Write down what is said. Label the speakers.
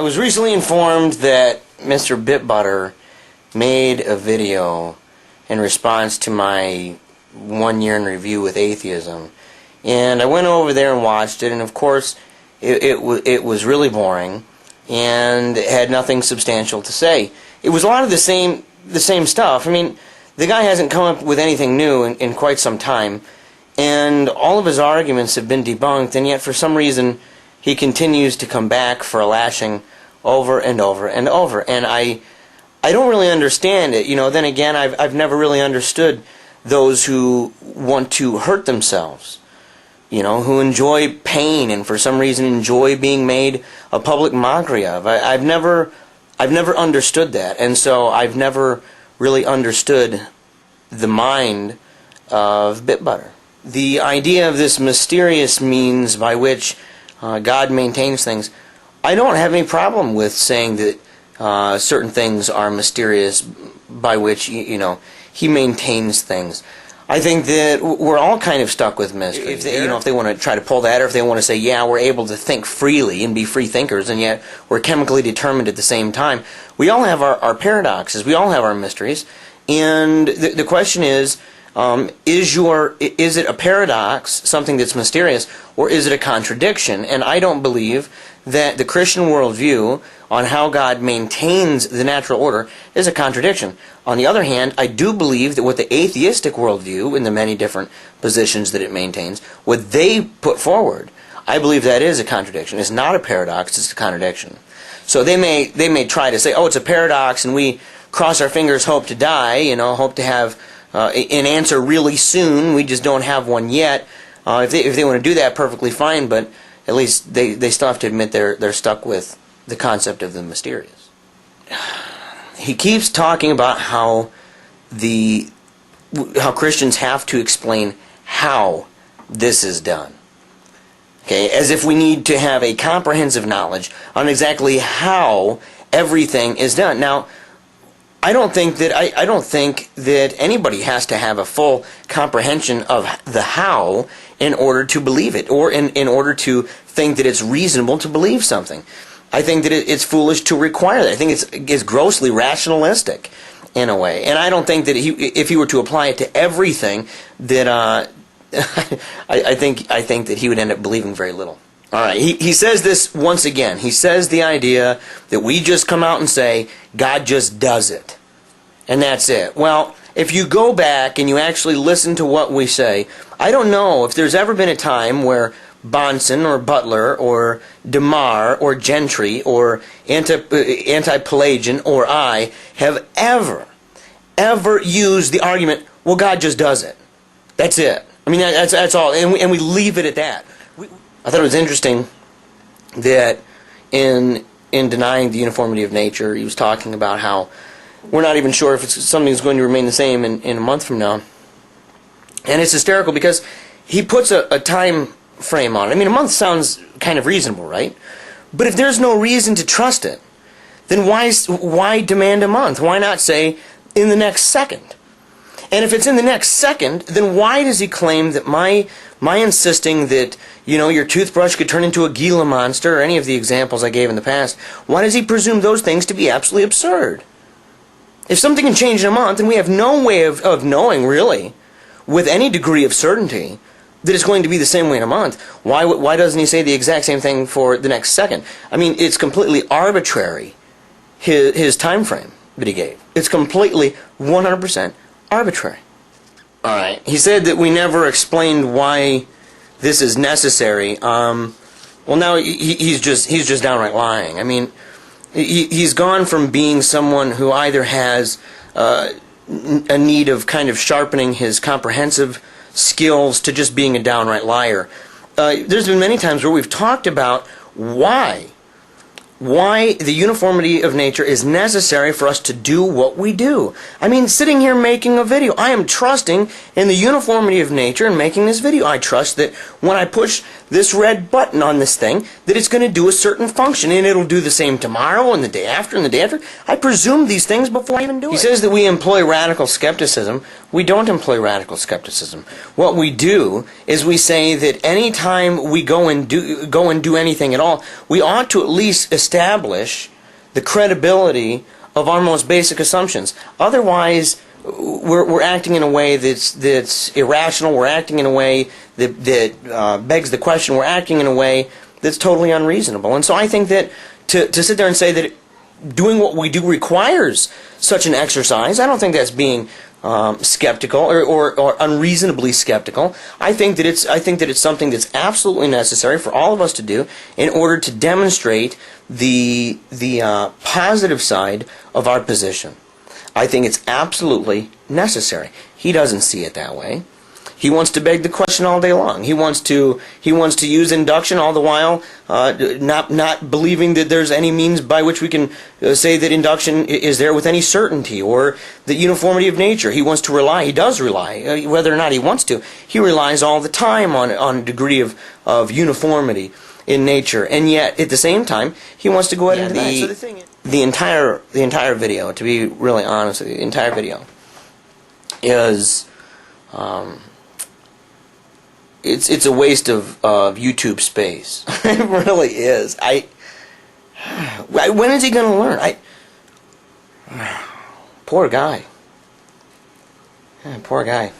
Speaker 1: I was recently informed that Mr. Bitbutter made a video in response to my 1 year in review with atheism. And I went over there and watched it, and of course it was really boring and had nothing substantial to say. It was a lot of the same stuff. I mean, the guy hasn't come up with anything new in quite some time, and all of his arguments have been debunked, and yet for some reason he continues to come back for a lashing over and over and over. And I don't really understand it. You know, then again, I've never really understood those who want to hurt themselves, you know, who enjoy pain and for some reason enjoy being made a public mockery of. I've never understood that, and so I've never really understood the mind of Bitbutter. The idea of this mysterious means by which God maintains things, I don't have any problem with saying that certain things are mysterious by which, you know, He maintains things. I think that we're all kind of stuck with mystery. If they want to try to pull that, or if they want to say, yeah, we're able to think freely and be free thinkers, and yet we're chemically determined at the same time. We all have our paradoxes. We all have our mysteries. And the question is it a paradox, something that's mysterious, or is it a contradiction? And I don't believe that the Christian worldview on how God maintains the natural order is a contradiction. On the other hand, I do believe that what the atheistic worldview, in the many different positions that it maintains, what they put forward, I believe that is a contradiction. It's not a paradox, it's a contradiction. So they may try to say, oh, it's a paradox, and we cross our fingers, hope to die, you know, hope to have an answer really soon. We just don't have one yet. If they want to do that, perfectly fine, but at least they still have to admit they're stuck with the concept of the mysterious. He keeps talking about how Christians have to explain how this is done. Okay, as if we need to have a comprehensive knowledge on exactly how everything is done. Now, I don't think that anybody has to have a full comprehension of the how in order to believe it, or in order to think that it's reasonable to believe something. I think that it's foolish to require that. I think it's grossly rationalistic in a way. And I don't think that if he were to apply it to everything, that I think that he would end up believing very little. All right, he says this once again. He says the idea that we just come out and say, God just does it, and that's it. Well, if you go back and you actually listen to what we say, I don't know if there's ever been a time where Bonson or Butler or DeMar or Gentry or Anti-Pelagian or I have ever used the argument, well, God just does it. That's it. I mean, that's all, and we leave it at that. I thought it was interesting that in denying the uniformity of nature, he was talking about how we're not even sure if something's going to remain the same in a month from now. And it's hysterical because he puts a time frame on it. I mean, a month sounds kind of reasonable, right? But if there's no reason to trust it, then why demand a month? Why not say in the next second? And if it's in the next second, then why does he claim that my insisting that, you know, your toothbrush could turn into a Gila monster, or any of the examples I gave in the past, why does he presume those things to be absolutely absurd? If something can change in a month, and we have no way of knowing, really, with any degree of certainty, that it's going to be the same way in a month, why doesn't he say the exact same thing for the next second? I mean, it's completely arbitrary, his time frame that he gave. It's completely 100% arbitrary. All right. He said that we never explained why this is necessary. Well, now he's just downright lying. I mean, he's gone from being someone who either has a need of kind of sharpening his comprehensive skills to just being a downright liar. There's been many times where we've talked about why the uniformity of nature is necessary for us to do what we do. I mean, sitting here making a video, I am trusting in the uniformity of nature and making this video. I trust that when I push this red button on this thing that it's going to do a certain function, and it'll do the same tomorrow and the day after and the day after. I presume these things before I even do it. He says that we employ radical skepticism. We don't employ radical skepticism. What we do is we say that any time we go and do anything at all, we ought to at least establish the credibility of our most basic assumptions. Otherwise, we're acting in a way that's irrational. We're acting in a way that begs the question. We're acting in a way that's totally unreasonable. And so I think that to sit there and say that doing what we do requires such an exercise, I don't think that's being skeptical or unreasonably skeptical. I think that it's something that's absolutely necessary for all of us to do in order to demonstrate the positive side of our position. I think it's absolutely necessary. He doesn't see it that way. He wants to beg the question all day long. He wants to use induction all the while, not believing that there's any means by which we can say that induction is there with any certainty, or the uniformity of nature. He wants to rely. He does rely, whether or not he wants to. He relies all the time on a degree of uniformity in nature, and yet at the same time he wants to go ahead and deny. So the thing is, the entire video, to be really honest with you, the entire video is it's a waste of YouTube space. It really is. When is he going to learn? Poor guy. Poor guy.